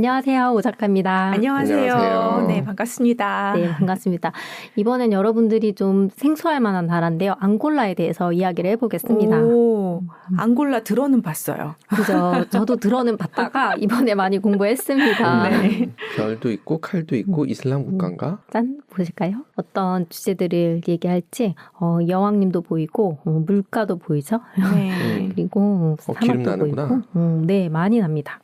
안녕하세요. 오 작가입니다. 안녕하세요. 네, 반갑습니다. 네, 반갑습니다. 이번엔 여러분들이 좀 생소할 만한 나라인데요. 앙골라에 대해서 이야기를 해보겠습니다. 오, 앙골라 들어는 봤어요. 그죠. 저도 들어는 봤다가 이번에 많이 공부했습니다. 네. 별도 있고 칼도 있고 이슬람 국가인가? 짠 보실까요? 어떤 주제들을 얘기할지 여왕님도 보이고 물가도 보이죠. 네. 그리고 기름 사막도 나는구나. 보이고 네, 많이 납니다.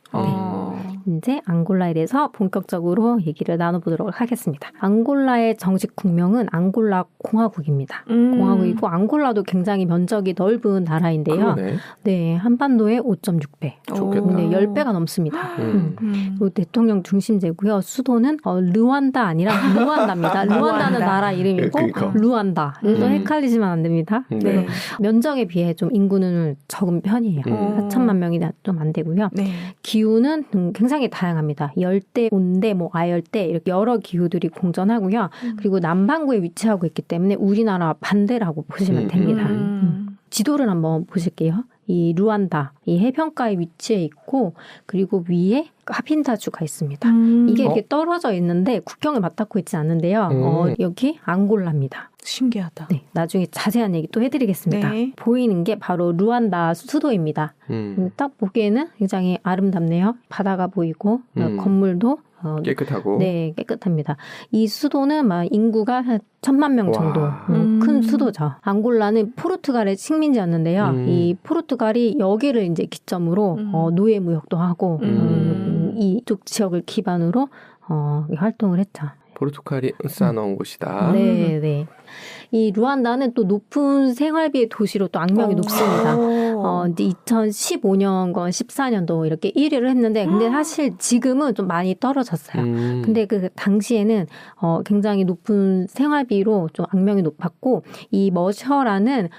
이제 앙골라에 대해서 본격적으로 얘기를 나눠보도록 하겠습니다. 앙골라의 정식 국명은 앙골라 공화국입니다. 공화국이고 앙골라도 굉장히 면적이 넓은 나라인데요. 그러네. 네, 한반도의 5.6배. 좋겠다. 네, 10배가 넘습니다. 그리고 대통령 중심제고요. 수도는 르완다 아니라 루안다입니다. 루안다는 나라 이름이고 그러니까. 루안다. 이거 헷갈리시면 안 됩니다. 네. 면적에 비해 좀 인구는 적은 편이에요. 4천만 명이 좀 안 되고요. 네. 기후는 굉장히 다양합니다. 열대, 온대, 아열대 이렇게 여러 기후들이 공존하고요. 그리고 남반구에 위치하고 있기 때문에 우리나라 반대라고 보시면 됩니다. 지도를 한번 보실게요. 이 루안다, 이 해변가에 위치해 있고 그리고 위에 하핀다주가 있습니다. 이게 이렇게 떨어져 있는데 국경을 맞닿고 있지 않는데요. 여기 앙골라입니다. 신기하다. 네, 나중에 자세한 얘기 또 해드리겠습니다. 네. 보이는 게 바로 루안다 수도입니다. 딱 보기에는 굉장히 아름답네요. 바다가 보이고 건물도 깨끗하고. 네, 깨끗합니다. 이 수도는 막 인구가 한 1,000만 명 정도 큰 수도죠. 앙골라는 포르투갈의 식민지였는데요. 이 포르투갈이 여기를 이제 기점으로 노예 무역도 하고 이쪽 지역을 기반으로 활동을 했죠. 포르투갈이 쌓아놓은 곳이다. 네, 네. 이 루안다는 또 높은 생활비의 도시로 또 악명이 높습니다. 이제 2015년과 14년도 이렇게 1위를 했는데, 근데 사실 지금은 좀 많이 떨어졌어요. 근데 그 당시에는 굉장히 높은 생활비로 좀 악명이 높았고, 이 머셔라는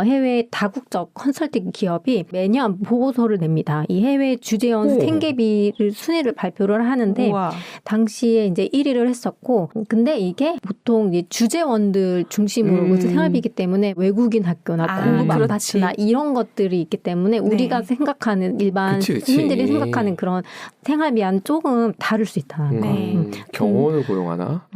해외 다국적 컨설팅 기업이 매년 보고서를 냅니다. 이 해외 주재원 생계비를 순위를 발표를 하는데, 우와. 당시에 이제 1위를 했었고, 근데 이게 보통 이제 주재원들 중심으로 생활비이기 때문에 외국인 학교나 공급 아파트나 이런 것들이 있기 때문에 우리가 생각하는 일반 시민들이 생각하는 그런 생활비와는 조금 다를 수 있다는 거. 경호원을 고용하나?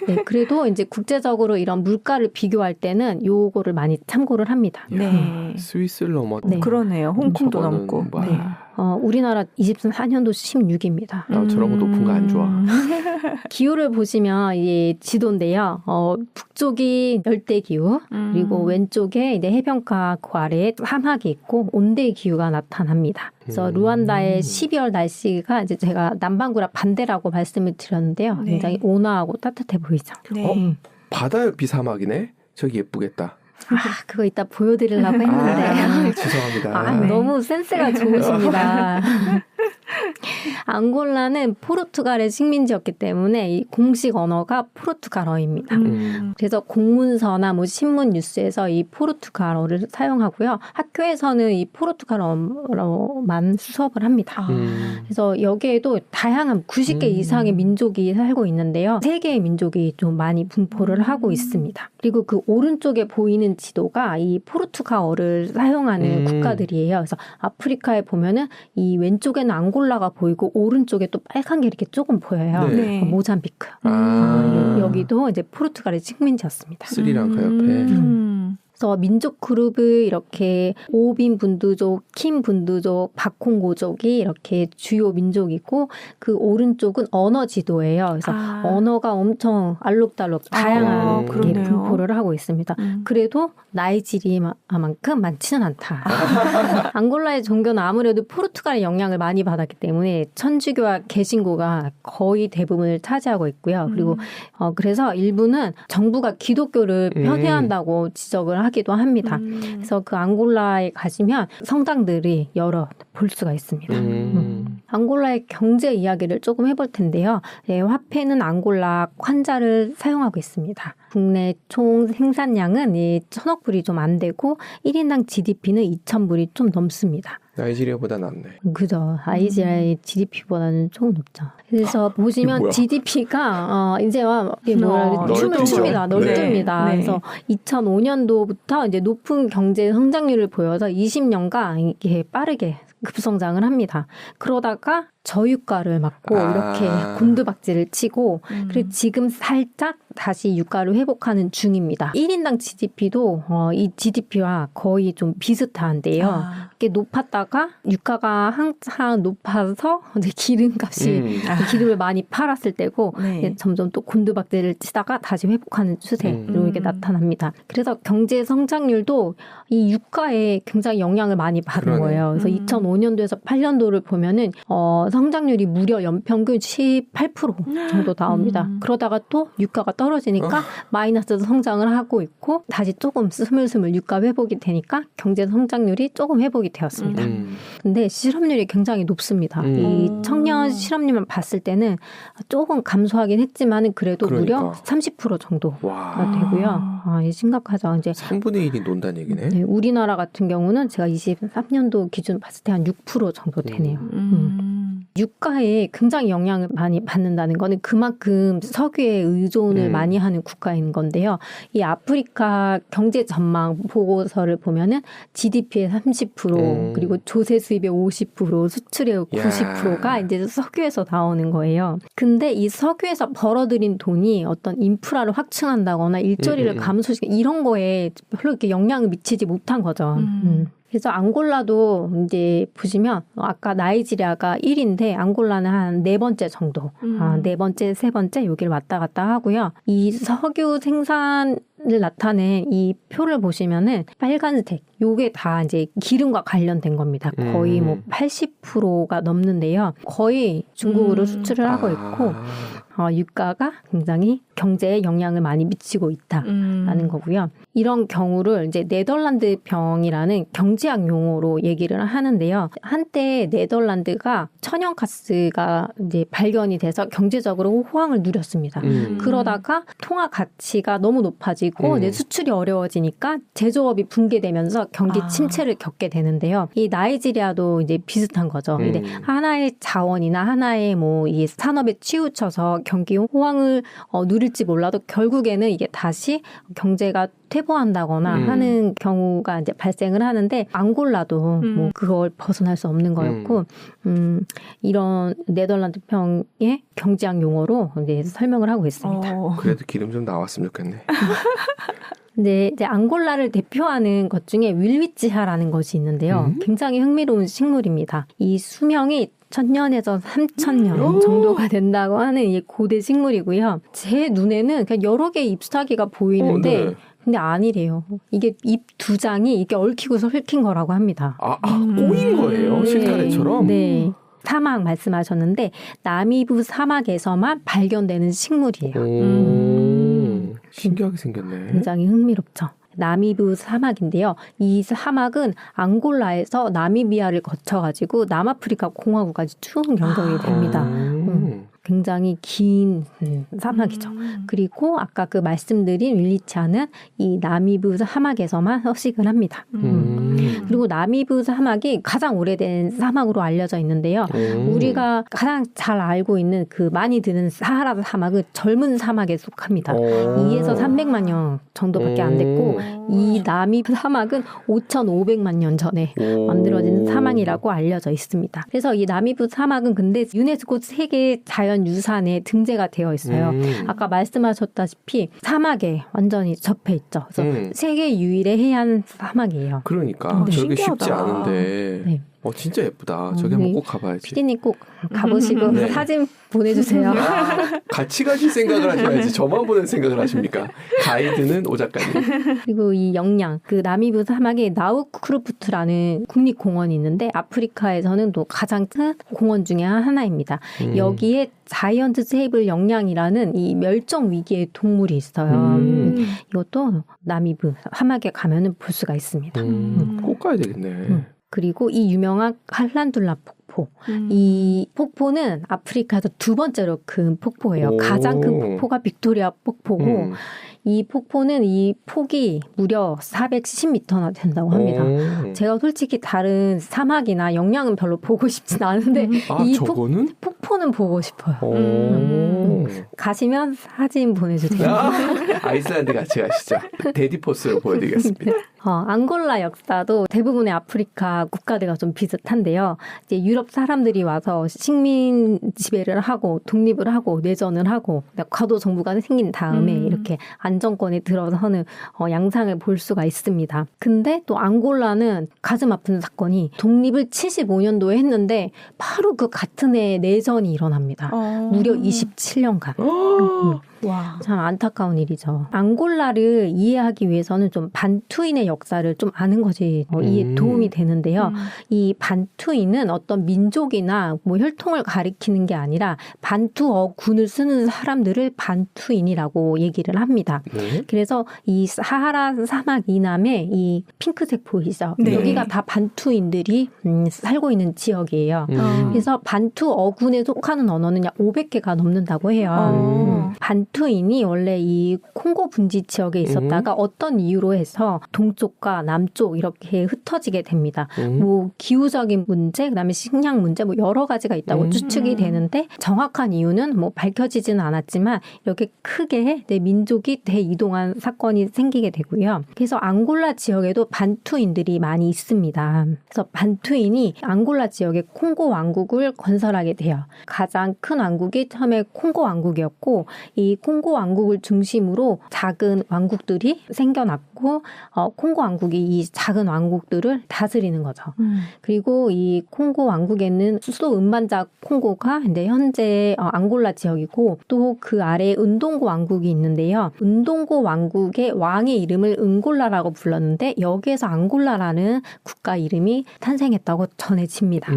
네, 그래도 이제 국제적으로 이런 물가를 비교할 때는 요거를 많이 참고를 합니다. 네. 스위스를 넘었. 네. 그러네요. 홍콩도 넘고. 와. 네. 우리나라 24년도 16위입니다. 저런 거 높은 거 안 좋아. 기후를 보시면 이 지도인데요. 북쪽이 열대 기후, 그리고 왼쪽에 이제 해변가 그 아래에 사막이 있고 온대 기후가 나타납니다. 그래서 루안다의 12월 날씨가 이제 제가 남반구라 반대라고 말씀을 드렸는데요. 네. 굉장히 온화하고 따뜻해 보이죠. 네. 바다 비사막이네. 저기 예쁘겠다. 그거 이따 보여드리려고 했는데. 죄송합니다. 너무 센스가 좋으십니다. 앙골라는 포르투갈의 식민지였기 때문에 이 공식 언어가 포르투갈어입니다. 그래서 공문서나 신문 뉴스에서 이 포르투갈어를 사용하고요. 학교에서는 이 포르투갈어로만 수업을 합니다. 그래서 여기에도 다양한 90개 이상의 민족이 살고 있는데요. 3개의 민족이 좀 많이 분포를 하고 있습니다. 그리고 그 오른쪽에 보이는 지도가 이 포르투갈어를 사용하는 국가들이에요. 그래서 아프리카에 보면은 이 왼쪽에는 앙골라가 보이고 오른쪽에 또 빨간 게 이렇게 조금 보여요. 네. 모잠비크. 여기도 이제 포르투갈의 식민지였습니다. 스리랑카 옆에. 그래서 민족 그룹을 이렇게 오빈 분두족, 킴 분두족, 바콩고족이 이렇게 주요 민족이고 그 오른쪽은 언어 지도예요. 그래서 언어가 엄청 알록달록 다양한 게 분포를 하고 있습니다. 그래도 나이지리아만큼 많지는 않다. 앙골라의 종교는 아무래도 포르투갈의 영향을 많이 받았기 때문에 천주교와 개신교가 거의 대부분을 차지하고 있고요. 그리고 그래서 일부는 정부가 기독교를 편애한다고 지적을 하기도 합니다. 그래서 그 앙골라에 가시면 성당들이 여러 볼 수가 있습니다. 앙골라의 경제 이야기를 조금 해볼 텐데요. 네, 화폐는 앙골라 환자를 사용하고 있습니다. 국내 총 생산량은 1,000억 불이 좀 안 되고 1인당 GDP는 2,000불이 좀 넘습니다. 나이지리아보다 낫네. 그죠. 나이지리아의 GDP보다는 조금 높죠. 그래서 보시면 GDP가 이제 춤을 춥니다. 널뜹니다. 네. 그래서 2005년도부터 이제 높은 경제 성장률을 보여서 20년간 이게 빠르게 급성장을 합니다. 그러다가 저유가를 맞고 이렇게 곤두박질을 치고 그리고 지금 살짝 다시 유가를 회복하는 중입니다. 1인당 GDP도 이 GDP와 거의 좀 비슷한데요. 이게 높았다가 유가가 항상 높아서 이제 기름값이 기름을 많이 팔았을 때고 네. 점점 또 곤두박질을 치다가 다시 회복하는 추세로 이게 나타납니다. 그래서 경제 성장률도 이 유가에 굉장히 영향을 많이 받은 그러네. 거예요. 그래서 2005년도에서 8년도를 보면은 성장률이 무려 연평균 18% 정도 나옵니다. 그러다가 또 유가가 떨어지니까 마이너스 성장을 하고 있고 다시 조금 스물스물 유가 회복이 되니까 경제 성장률이 조금 회복이 되었습니다. 근데 실업률이 굉장히 높습니다. 이 청년 실업률만 봤을 때는 조금 감소하긴 했지만은 그래도 무려 그러니까. 30% 정도가 와. 되고요. 이게 심각하죠. 이제 3분의 1이 논다는 얘기네. 네, 우리나라 같은 경우는 제가 23년도 기준 봤을 때 한 6% 정도 되네요. 유가에 굉장히 영향을 많이 받는다는 거는 그만큼 석유에 의존을 많이 하는 국가인 건데요. 이 아프리카 경제 전망 보고서를 보면은 GDP의 30% 그리고 조세 수입의 50%, 수출의 90%가 이제 석유에서 나오는 거예요. 근데 이 석유에서 벌어들인 돈이 어떤 인프라를 확충한다거나 일자리를 감소시키는 이런 거에 별로 이렇게 영향을 미치지 못한 거죠. 그래서 앙골라도 이제 보시면 아까 나이지리아가 1인데 앙골라는 한 4번째 정도. 4번째, 3번째 여기를 왔다 갔다 하고요. 이 석유 생산을 나타낸 이 표를 보시면은 빨간색 요게 다 이제 기름과 관련된 겁니다. 거의 뭐 80%가 넘는데요. 거의 중국으로 수출을 하고 있고 유가가 굉장히 경제에 영향을 많이 미치고 있다라는 거고요. 이런 경우를 이제 네덜란드 병이라는 경제학 용어로 얘기를 하는데요. 한때 네덜란드가 천연가스가 이제 발견이 돼서 경제적으로 호황을 누렸습니다. 그러다가 통화 가치가 너무 높아지고 이제 수출이 어려워지니까 제조업이 붕괴되면서 경기 침체를 겪게 되는데요. 이 나이지리아도 이제 비슷한 거죠. 근데 하나의 자원이나 하나의 뭐 이 산업에 치우쳐서 경기 호황을 누릴지 몰라도 결국에는 이게 다시 경제가 퇴보한다거나 하는 경우가 이제 발생을 하는데 앙골라도 뭐 그걸 벗어날 수 없는 거였고 이런 네덜란드 평의 경제학 용어로 이제 설명을 하고 있습니다. 그래도 기름 좀 나왔으면 좋겠네. 근데 이제 앙골라를 대표하는 것 중에 윌위치하라는 것이 있는데요. 굉장히 흥미로운 식물입니다. 이 수명이 1000년에서 3000년 정도가 된다고 하는 이 고대 식물이고요. 제 눈에는 그냥 여러 개의 잎사귀가 보이는데 네. 근데 아니래요. 이게 잎 2장이 이게 얽히고서 얽힌 거라고 합니다. 꼬인 거예요? 실타래처럼? 네. 사막 말씀하셨는데 나미부 사막에서만 발견되는 식물이에요. 신기하게 생겼네. 굉장히 흥미롭죠. 나미부 사막인데요. 이 사막은 앙골라에서 나미비아를 거쳐가지고 남아프리카 공화국까지 쭉 연결이 됩니다. 굉장히 긴 사막이죠. 그리고 아까 그 말씀드린 윌리치아는 이 나미부 사막에서만 서식을 합니다. 그리고 나미부 사막이 가장 오래된 사막으로 알려져 있는데요. 우리가 가장 잘 알고 있는 그 많이 드는 사하라 사막은 젊은 사막에 속합니다. 2에서 300만 년 정도밖에 안 됐고 이 나미부 사막은 5,500만 년 전에 만들어진 사막이라고 알려져 있습니다. 그래서 이 나미부 사막은 근데 유네스코 세계 자연유산에 등재가 되어 있어요. 아까 말씀하셨다시피 사막에 완전히 접해 있죠. 그래서 세계 유일의 해안 사막이에요. 그러니까 네. 저게 신기하다. 쉽지 않은데 네. 진짜 예쁘다. 저기 한번 꼭 가봐야지. 피디님 꼭 가보시고 네. 사진 보내주세요. 같이 가실 생각을 하셔야지. 저만 보는 생각을 하십니까? 가이드는 오 작가님. 그리고 이 영양, 그 나미부 사막에 나우크루프트라는 국립공원이 있는데 아프리카에서는 또 가장 큰 공원 중에 하나입니다. 여기에 자이언트 세이블 영양이라는 이 멸종 위기의 동물이 있어요. 이것도 나미부 사막에 가면은 볼 수가 있습니다. 꼭 가야 되겠네. 그리고 이 유명한 칼란둘라 폭포. 이 폭포는 아프리카에서 2번째로 큰 폭포예요. 가장 큰 폭포가 빅토리아 폭포고 이 폭포는 이 폭이 무려 410m나 된다고 합니다. 제가 솔직히 다른 사막이나 영양은 별로 보고 싶진 않은데 이 저거는? 폭포는 보고 싶어요. 가시면 사진 보내주세요. 아이슬란드 같이 가시죠. 데디포스로 보여드리겠습니다. 앙골라 역사도 대부분의 아프리카 국가들과 좀 비슷한데요. 이제 유럽 사람들이 와서 식민 지배를 하고 독립을 하고 내전을 하고 과도 정부가 생긴 다음에 이렇게 안정권에 들어서는 양상을 볼 수가 있습니다. 근데 또 앙골라는 가슴 아픈 사건이 독립을 75년도에 했는데 바로 그 같은 해에 내전이 일어납니다. 무려 27년간. 와. 참 안타까운 일이죠. 앙골라를 이해하기 위해서는 좀 반투인의 역사를 좀 아는 것이 이해 도움이 되는데요. 이 반투인은 어떤 민족이나 뭐 혈통을 가리키는 게 아니라 반투어 군을 쓰는 사람들을 반투인이라고 얘기를 합니다. 네. 그래서 이 사하라 사막 이남에 이 핑크색 보이시죠? 네. 여기가 다 반투인들이 살고 있는 지역이에요. 그래서 반투 어군에 속하는 언어는 약 500개가 넘는다고 해요. 반투인이 원래 이 콩고 분지 지역에 있었다가 어떤 이유로 해서 동쪽과 남쪽 이렇게 흩어지게 됩니다. 뭐 기후적인 문제, 그다음에 식량 문제, 뭐 여러 가지가 있다고 추측이 되는데 정확한 이유는 뭐 밝혀지지는 않았지만 이렇게 크게 내 민족이 대이동한 사건이 생기게 되고요. 그래서 앙골라 지역에도 반투인들이 많이 있습니다. 그래서 반투인이 앙골라 지역에 콩고 왕국을 건설하게 돼요. 가장 큰 왕국이 처음에 콩고 왕국이었고 이 콩고 왕국을 중심으로 작은 왕국들이 생겨났고 콩고 왕국이 이 작은 왕국들을 다스리는 거죠. 그리고 이 콩고 왕국에는 수도 음반자 콩고가 이제 현재 앙골라 지역이고 또 그 아래에 은동고 왕국이 있는데요. 은동고 왕국의 왕의 이름을 은골라라고 불렀는데 여기에서 앙골라라는 국가 이름이 탄생했다고 전해집니다.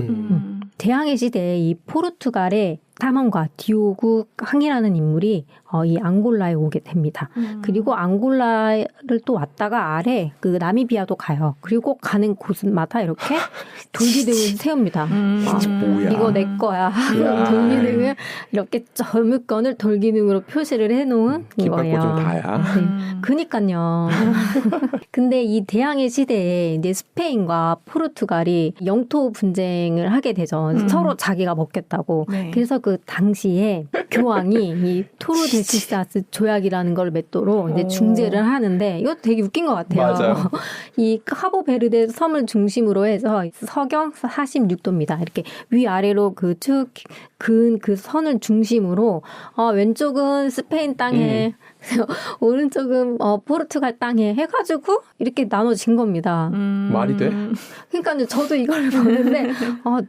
대항해 시대에 이 포르투갈의 탐험가 디오구 항이라는 인물이 이 앙골라에 오게 됩니다. 그리고 앙골라를 또 왔다가 아래 그 나미비아도 가요. 그리고 가는 곳마다 이렇게 돌기둥을 세웁니다. 뭐야. 이거 내 거야 하고 돌기둥을 이렇게 절물건을 돌기둥으로 표시를 해놓은 김밥고 거예요. 좀 다야. 네. 그니까요. 근데 이 대항해 시대에 이제 스페인과 포르투갈이 영토 분쟁을 하게 되죠. 서로 자기가 먹겠다고. 네. 그래서 그 당시에 교황이 이 토르데시사스 조약이라는 걸 맺도록 이제 중재를 하는데 이것도 되게 웃긴 것 같아요. 맞아요. 이 카보베르데 섬을 중심으로 해서 서경 46도입니다. 이렇게 위아래로 그 쭉 그은 그 선을 중심으로 왼쪽은 스페인 땅에 오른쪽은 포르투갈 땅에 해가지고 이렇게 나눠진 겁니다. 말이 돼? 그러니까 저도 이걸 보는데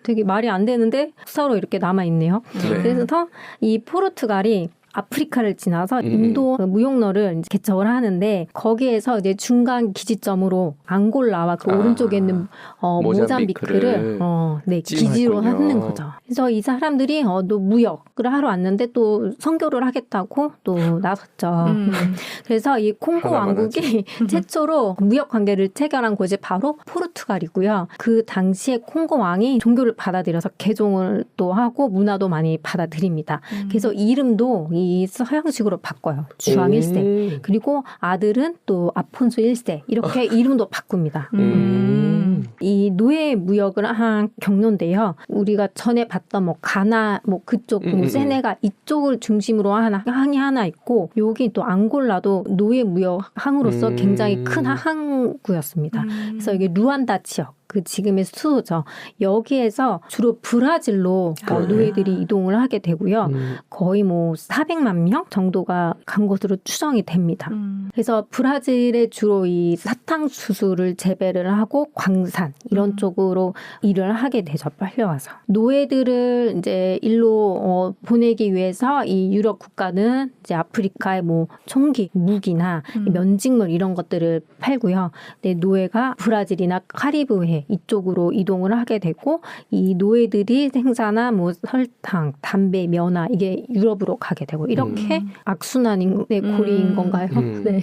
되게 말이 안 되는데 서로 이렇게 남아있네요. 네. 그래서 이 포르투갈이 아프리카를 지나서 인도 무역로를 개척을 하는데 거기에서 이제 중간 기지점으로 앙골라와 그 오른쪽에 있는 모잠비크를 기지로 찜했군요. 하는 거죠. 그래서 이 사람들이 또 무역을 하러 왔는데 또 선교를 하겠다고 또 나섰죠. 그래서 이 콩고 왕국이 최초로 무역 관계를 체결한 곳이 바로 포르투갈이고요. 그 당시에 콩고 왕이 종교를 받아들여서 개종을 또 하고 문화도 많이 받아들입니다. 그래서 이름도 이 서양식으로 바꿔요. 주왕 1세. 그리고 아들은 또 아폰소 1세. 이렇게 이름도 바꿉니다. 이 노예 무역을 한 경로인데요. 우리가 전에 봤던 뭐 가나 뭐 그쪽 세네갈 이쪽을 중심으로 항이 하나 있고 여기 또 앙골라도 노예 무역 항으로서 굉장히 큰 항구였습니다. 그래서 이게 루안다 지역. 그 지금의 수도죠. 여기에서 주로 브라질로 노예들이 이동을 하게 되고요. 거의 뭐 400만 명 정도가 간 것으로 추정이 됩니다. 그래서 브라질에 주로 이 사탕수수를 재배를 하고 광산 이런 쪽으로 일을 하게 되죠. 빨려와서. 노예들을 이제 일로 보내기 위해서 이 유럽 국가는 이제 아프리카의 뭐 총기, 무기나 면직물 이런 것들을 팔고요. 근데 노예가 브라질이나 카리브해 이쪽으로 이동을 하게 되고 이 노예들이 생산한 뭐 설탕, 담배, 면화 이게 유럽으로 가게 되고 이렇게 악순환의 고리인 건가요? 네.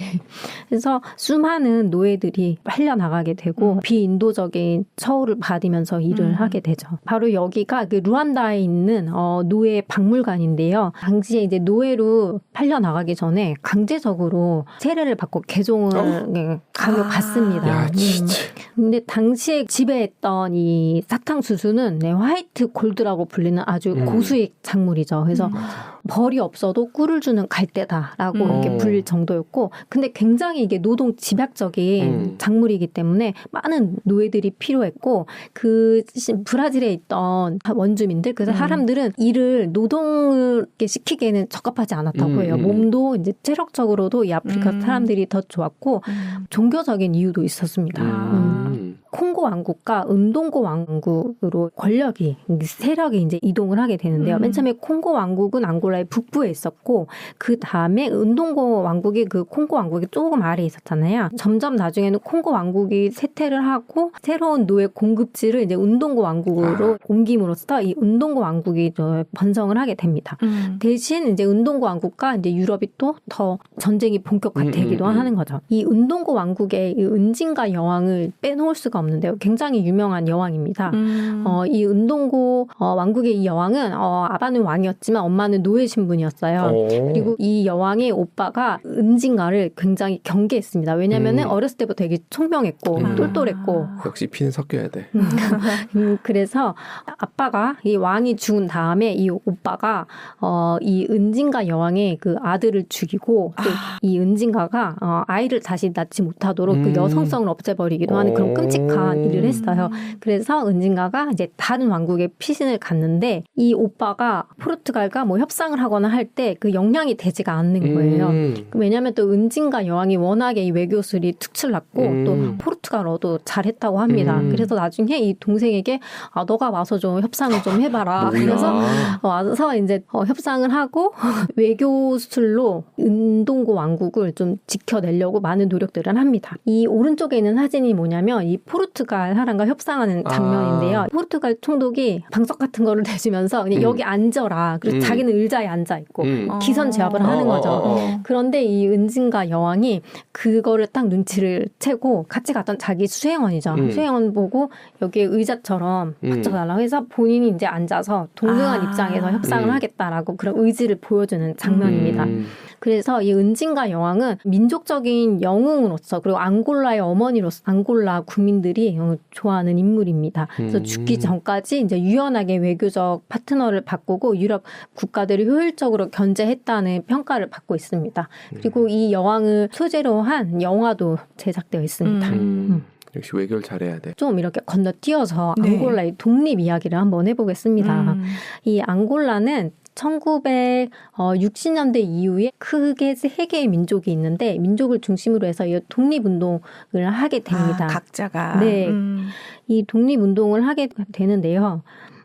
그래서 수많은 노예들이 팔려 나가게 되고 비인도적인 처우를 받으면서 일을 하게 되죠. 바로 여기가 그 루안다에 있는 노예 박물관인데요. 당시에 이제 노예로 팔려 나가기 전에 강제적으로 세례를 받고 개종을 받습니다. 야, 진짜. 근데 당시에 지배했던 이 사탕수수는 네, 화이트 골드라고 불리는 아주 고수익 작물이죠. 그래서 벌이 없어도 꿀을 주는 갈대다라고 이렇게 불릴 정도였고, 근데 굉장히 이게 노동 집약적인 작물이기 때문에 많은 노예들이 필요했고, 그 브라질에 있던 원주민들, 그래서 사람들은 이를 노동을 시키기에는 적합하지 않았다고 해요. 몸도 이제 체력적으로도 이 아프리카 사람들이 더 좋았고, 종교적인 이유도 있었습니다. 콩고 왕국과 은동고 왕국으로 권력이, 세력이 이제 이동을 하게 되는데요. 맨 처음에 콩고 왕국은 앙골라의 북부에 있었고, 그 다음에 은동고 왕국이 그 콩고 왕국이 조금 아래에 있었잖아요. 점점 나중에는 콩고 왕국이 쇠퇴를 하고 새로운 노예 공급지를 이제 은동고 왕국으로 옮김으로써 이 은동고 왕국이 번성을 하게 됩니다. 대신 이제 은동고 왕국과 이제 유럽이 또 더 전쟁이 본격화되기도 하는 거죠. 이 은동고 왕국의 이 은징가 여왕을 빼놓을 수가 없는데요. 굉장히 유명한 여왕입니다. 이 은동고 왕국의 이 여왕은 아빠는 왕이었지만 엄마는 노예 신분이었어요. 그리고 이 여왕의 오빠가 은징가를 굉장히 경계했습니다. 왜냐하면 어렸을 때부터 되게 총명했고 똘똘했고. 역시 피는 섞여야 돼. 그래서 아빠가 이 왕이 죽은 다음에 이 오빠가 이 은징가 여왕의 그 아들을 죽이고 또 이 은징가가 아이를 다시 낳지 못하도록 그 여성성을 없애버리기도 하는 그런 끔찍한 일을 했어요. 그래서 은징가가 이제 다른 왕국에 피신을 갔는데 이 오빠가 포르투갈과 뭐 협상을 하거나 할 때 그 역량이 되지가 않는 거예요. 왜냐하면 또 은징가 여왕이 워낙에 이 외교술이 특출났고 또 포르투갈어도 잘했다고 합니다. 그래서 나중에 이 동생에게 너가 와서 좀 협상을 좀 해봐라. 그래서 와서 이제 협상을 하고 외교술로 은동고 왕국을 좀 지켜내려고 많은 노력들을 합니다. 이 오른쪽에 있는 사진이 뭐냐면 이 포르투갈 사람과 협상하는 장면인데요. 포르투갈 총독이 방석 같은 거를 대주면서 그냥 여기 앉아라. 그래서 자기는 의자에 앉아 있고 기선 제압을 하는 거죠. 그런데 이 은징가 여왕이 그거를 딱 눈치를 채고 같이 갔던 자기 수행원이죠. 수행원 보고 여기에 의자처럼 받쳐달라고 해서 본인이 이제 앉아서 동등한 입장에서 협상을 하겠다라고 그런 의지를 보여주는 장면입니다. 그래서 이 은징가 여왕은 민족적인 영웅으로서 그리고 앙골라의 어머니로서 앙골라 국민들이 좋아하는 인물입니다. 그래서 죽기 전까지 이제 유연하게 외교적 파트너를 바꾸고 유럽 국가들을 효율적으로 견제했다는 평가를 받고 있습니다. 그리고 이 여왕을 소재로 한 영화도 제작되어 있습니다. 역시 외교를 잘해야 돼. 좀 이렇게 건너뛰어서 앙골라의 독립 이야기를 한번 해보겠습니다. 이 앙골라는 1960년대 이후에 크게 세 개의 민족이 있는데 민족을 중심으로 해서 이 독립운동을 하게 됩니다. 각자가. 네. 이 독립운동을 하게 되는데요.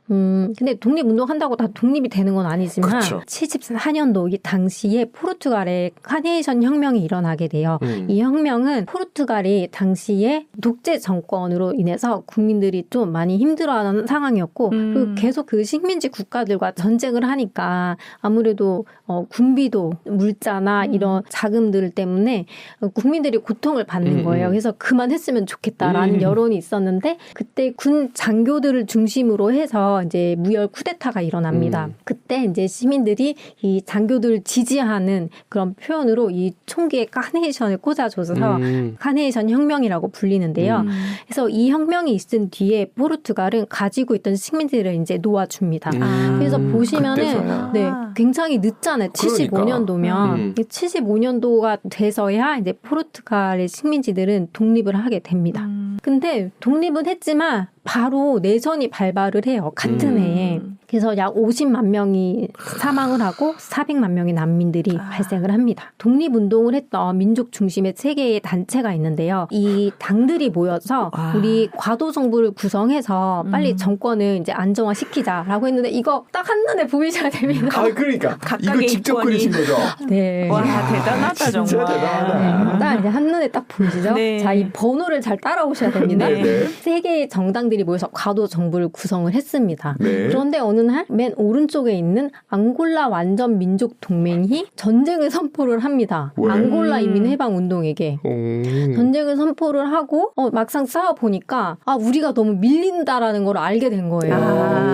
근데 독립운동 한다고 다 독립이 되는 건 아니지만 그렇죠. 74년도 이 당시에 포르투갈에 카네이션 혁명이 일어나게 돼요. 이 혁명은 포르투갈이 당시에 독재 정권으로 인해서 국민들이 좀 많이 힘들어하는 상황이었고 그리고 계속 그 식민지 국가들과 전쟁을 하니까 아무래도 군비도 물자나 이런 자금들 때문에 국민들이 고통을 받는 거예요. 그래서 그만했으면 좋겠다라는 여론이 있었는데 그때 군 장교들을 중심으로 해서 이제 무혈 쿠데타가 일어납니다. 그때 이제 시민들이 이 장교들을 지지하는 그런 표현으로 이 총기에 카네이션을 꽂아줘서 카네이션 혁명이라고 불리는데요. 그래서 이 혁명이 있은 뒤에 포르투갈은 가지고 있던 식민지를 이제 놓아줍니다. 그래서 보시면은 네, 굉장히 늦잖아요. 75년도면 75년도가 돼서야 이제 포르투갈의 식민지들은 독립을 하게 됩니다. 근데 독립은 했지만 바로 내전이 발발을 해요. 같은 해에. 그래서 약 50만 명이 사망을 하고 400만 명의 난민들이 발생을 합니다. 독립운동을 했던 민족 중심의 세 개의 단체가 있는데요. 이 당들이 모여서 우리 과도 정부를 구성해서 빨리 정권을 이제 안정화시키자라고 했는데 이거 딱 한눈에 보이셔야 됩니다. 그러니까 이거 직접 인권이. 그리신 거죠? 네. 와, 대단하다 정말. 진짜 대단하다. 네. 딱 이제 한눈에 딱 보이시죠? 네. 자, 이 번호를 잘 따라오셔야 됩니다. 네. 세 개의 정당들이 모여서 과도 정부를 구성을 했습니다. 네. 그런데 어느 어느 날 맨 오른쪽에 있는 앙골라 완전 민족 동맹이 전쟁을 선포를 합니다. 왜? 앙골라 이민 해방 운동에게. 전쟁을 선포를 하고 막상 싸워 보니까 우리가 너무 밀린다라는 걸 알게 된 거예요.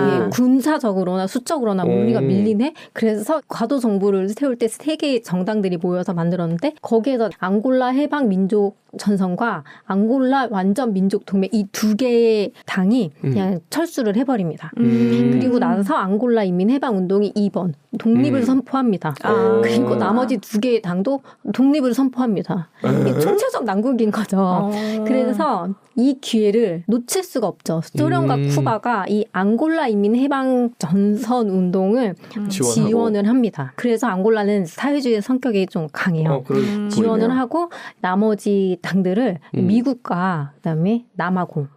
이게 군사적으로나 수적으로나 우리가 밀리네. 그래서 과도 정부를 세울 때 세 개의 정당들이 모여서 만들었는데 거기에서 앙골라 해방 민족 전선과 앙골라 완전 민족 동맹 이 두 개의 당이 그냥 철수를 해버립니다. 그리고 나서 앙골라 이민 해방 운동이 2번 독립을 선포합니다. 그리고 나머지 두 개의 당도 독립을 선포합니다. 이게 총체적 난국인 거죠. 그래서 이 기회를 놓칠 수가 없죠. 소련과 쿠바가 이 앙골라 이민 해방 전선 운동을 지원을 합니다. 그래서 앙골라는 사회주의 성격이 좀 강해요. 지원을 하고 나머지 당들을 미국과 그다음에 남아공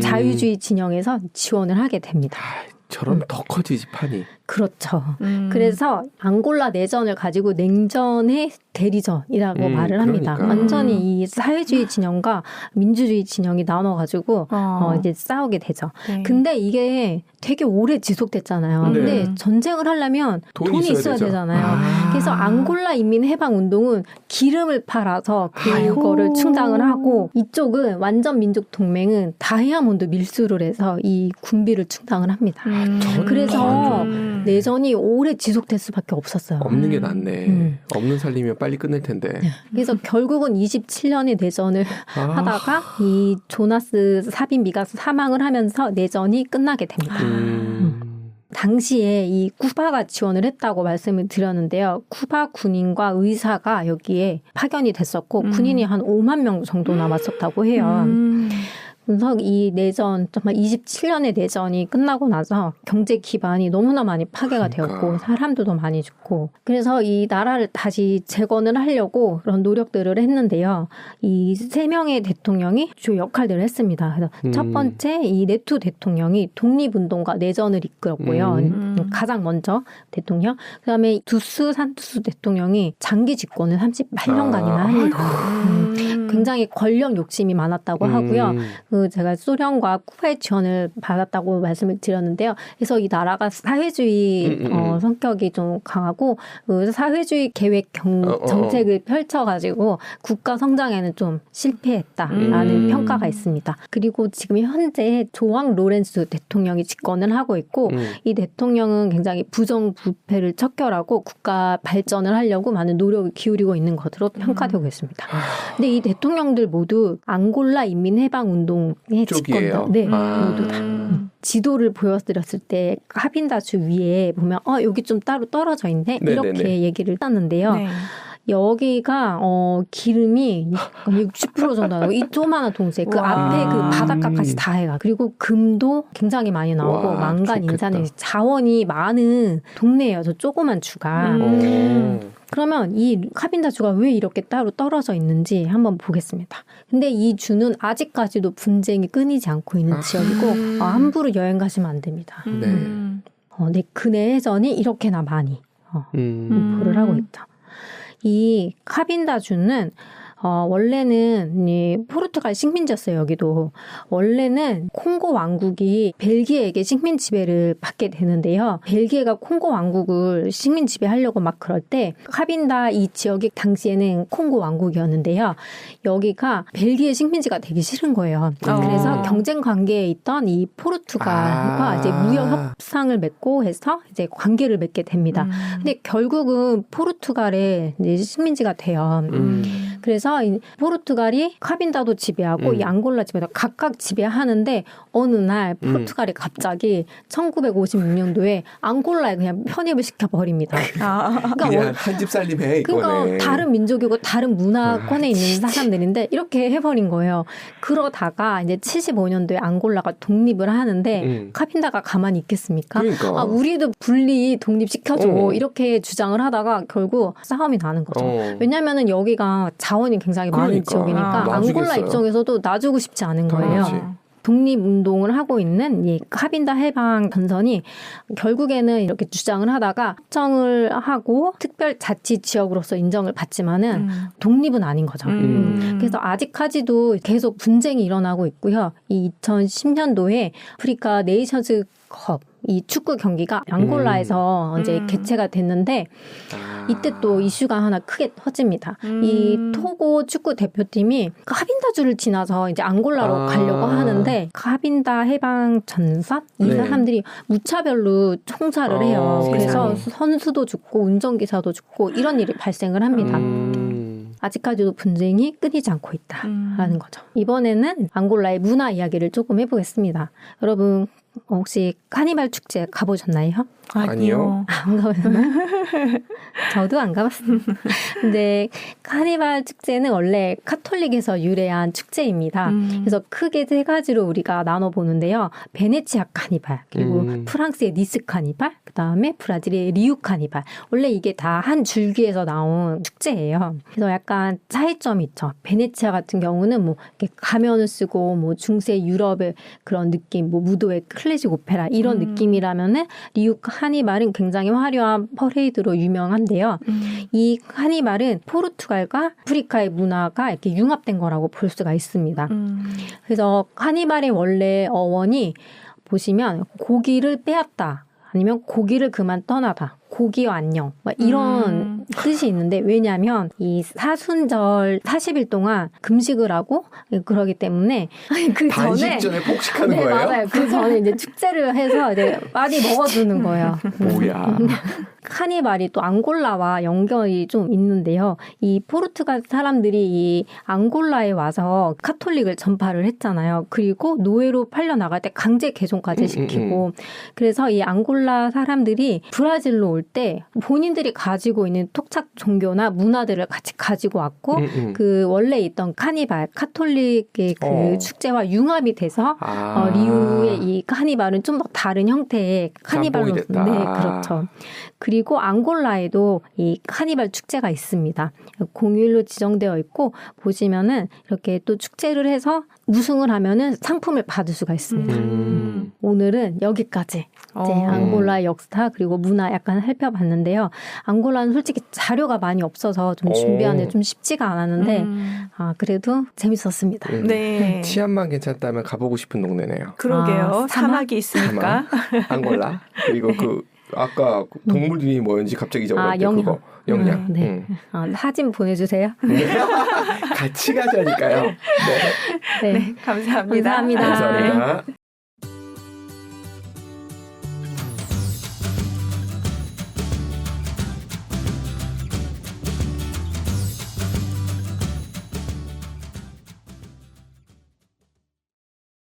자유주의 진영에서 지원을 하게 됩니다. 저럼 더 커지지 판이. 그렇죠. 그래서 앙골라 내전을 가지고 냉전의 대리전이라고 말을 합니다. 그러니까. 완전히 이 사회주의 진영과 민주주의 진영이 나눠가지고 이제 싸우게 되죠. 네. 근데 이게 되게 오래 지속됐잖아요. 네. 근데 전쟁을 하려면 돈이 있어야 되잖아요. 그래서 앙골라 인민 해방 운동은 기름을 팔아서 그거를 충당을 하고 이쪽은 완전 민족 동맹은 다이아몬드 밀수를 해서 이 군비를 충당을 합니다. 그래서 내전이 오래 지속될 수밖에 없었어요. 없는 게 낫네. 없는 살리면 빨리 끝낼 텐데. 그래서 결국은 27년의 내전을 하다가 이 조나스 사빈비가 사망을 하면서 내전이 끝나게 됩니다. 당시에 이 쿠바가 지원을 했다고 말씀을 드렸는데요. 쿠바 군인과 의사가 여기에 파견이 됐었고 군인이 한 5만 명 정도 남았었다고 해요. 그래서 이 내전, 정말 27년의 내전이 끝나고 나서 경제 기반이 너무나 많이 파괴가 되었고 사람도 더 많이 죽고 그래서 이 나라를 다시 재건을 하려고 그런 노력들을 했는데요. 이 세 명의 대통령이 주요 역할들을 했습니다. 그래서 첫 번째 이 네투 대통령이 독립운동과 내전을 이끌었고요. 가장 먼저 대통령. 그다음에 두스 산투스 대통령이 장기 집권을 38년간이나 합니다. 굉장히 권력 욕심이 많았다고 하고요. 제가 소련과 쿠바의 지원을 받았다고 말씀을 드렸는데요. 그래서 이 나라가 사회주의 성격이 좀 강하고 사회주의 계획 정책을 펼쳐가지고 국가 성장에는 좀 실패했다라는 평가가 있습니다. 그리고 지금 현재 조앙 로렌스 대통령이 집권을 하고 있고 이 대통령은 굉장히 부정부패를 척결하고 국가 발전을 하려고 많은 노력을 기울이고 있는 것으로 평가되고 있습니다. 근데 이 대통령들 모두 앙골라 인민해방운동의 집권자. 네, 모두 다. 지도를 보여드렸을 때 카빈다주 위에 보면 여기 좀 따로 떨어져 있네. 이렇게 얘기를 했었는데요. 네. 여기가 기름이 60% 정도 나오고 이 조그마한 동시에 그 앞에 그 바닷가까지 다 해가 그리고 금도 굉장히 많이 나오고 망간, 인산의 자원이 많은 동네예요. 저 조그만 주가. 그러면 이 카빈다주가 왜 이렇게 따로 떨어져 있는지 한번 보겠습니다. 근데 이 주는 아직까지도 분쟁이 끊이지 않고 있는 지역이고 함부로 여행 가시면 안 됩니다. 네, 근해 해전이 이렇게나 많이 공포를 하고 있다. 이 카빈다주는 원래는 이 포르투갈 식민지였어요. 여기도 원래는 콩고 왕국이 벨기에에게 식민 지배를 받게 되는데요. 벨기에가 콩고 왕국을 식민 지배하려고 막 그럴 때 카빈다 이 지역이 당시에는 콩고 왕국이었는데요. 여기가 벨기에 식민지가 되기 싫은 거예요. 그래서 경쟁 관계에 있던 이 포르투갈과 이제 무역 협상을 맺고 해서 이제 관계를 맺게 됩니다. 근데 결국은 포르투갈의 이제 식민지가 돼요. 그래서 포르투갈이 카빈다도 지배하고 이 앙골라 지배하고 각각 지배하는데 어느 날 포르투갈이 갑자기 1956년도에 앙골라에 그냥 편입을 시켜버립니다. 그러니까 한 집 살림해 이거네. 그러니까 다른 민족이고 다른 문화권에 있는 사람들인데 이렇게 해버린 거예요. 그러다가 이제 75년도에 앙골라가 독립을 하는데 카빈다가 가만히 있겠습니까? 그러니까. 우리도 분리 독립시켜줘 이렇게 주장을 하다가 결국 싸움이 나는 거죠. 왜냐하면 여기가 자원이 굉장히 많은 지역이니까 앙골라 입장에서도 놔주고 싶지 않은 거예요. 독립운동을 하고 있는 이 카빈다 해방 전선이 결국에는 이렇게 주장을 하다가 확정을 하고 특별자치지역으로서 인정을 받지만은 독립은 아닌 거죠. 그래서 아직까지도 계속 분쟁이 일어나고 있고요. 이 2010년도에 아프리카 네이션즈 컵 이 축구 경기가 앙골라에서 이제 개최가 됐는데 이때 또 이슈가 하나 크게 터집니다. 이 토고 축구 대표팀이 카빈다주를 지나서 이제 앙골라로 가려고 하는데 카빈다 해방 전선 이 사람들이 무차별로 총살을 해요. 그래서 선수도 죽고 운전기사도 죽고 이런 일이 발생을 합니다. 아직까지도 분쟁이 끊이지 않고 있다라는 거죠. 이번에는 앙골라의 문화 이야기를 조금 해보겠습니다. 여러분 혹시 카니발 축제 가보셨나요? 아니요. 안 가보셨나요? 저도 안 가봤습니다. 근데 카니발 축제는 원래 카톨릭에서 유래한 축제입니다. 그래서 크게 세 가지로 우리가 나눠보는데요. 베네치아 카니발, 그리고 프랑스의 니스 카니발, 그다음에 브라질의 리우 카니발. 원래 이게 다 한 줄기에서 나온 축제예요. 그래서 약간 차이점이 있죠. 베네치아 같은 경우는 뭐 이렇게 가면을 쓰고 뭐 중세 유럽의 그런 느낌, 뭐 무도회 클래식 오페라 이런 느낌이라면은 리우 카니발은 굉장히 화려한 퍼레이드로 유명한데요. 이 카니발은 포르투갈과 아프리카의 문화가 이렇게 융합된 거라고 볼 수가 있습니다. 그래서 카니발의 원래 어원이 보시면 고기를 빼앗다 아니면 고기를 그만 떠나다. 고기와 안녕 이런 뜻이 있는데 왜냐하면 이 사순절 40일 동안 금식을 하고 그러기 때문에 그 반식 전에 폭식하는 네, 거예요? 맞아요. 그 전에 이제 축제를 해서 이제 많이 먹어두는 거예요. 뭐야? 카니발이 또 앙골라와 연결이 좀 있는데요. 이 포르투갈 사람들이 이 앙골라에 와서 카톨릭을 전파를 했잖아요. 그리고 노예로 팔려 나갈 때 강제 개종까지 시키고 그래서 이 앙골라 사람들이 브라질로 올 때 본인들이 가지고 있는 토착 종교나 문화들을 같이 가지고 왔고 그 원래 있던 카니발 카톨릭의 그 축제와 융합이 돼서 리우의 이 카니발은 좀 더 다른 형태의 카니발로 네, 그렇죠. 그리고 앙골라에도 이 카니발 축제가 있습니다. 공휴일로 지정되어 있고 보시면은 이렇게 또 축제를 해서 우승을 하면은 상품을 받을 수가 있습니다. 오늘은 여기까지 이제 앙골라의 역사 그리고 문화 약간 살펴봤는데요. 앙골라는 솔직히 자료가 많이 없어서 좀 준비하는데 좀 쉽지가 않았는데 그래도 재밌었습니다. 네. 치안만 괜찮다면 가보고 싶은 동네네요. 그러게요. 사막이 있으니까. 앙골라 그리고 그 아까 동물 이름이 뭐였는지 갑자기 잊어버렸는데 그거 영양. 네. 사진 보내주세요. 같이 가자니까요. 네. 네. 네, 감사합니다. 감사합니다. 감사합니다.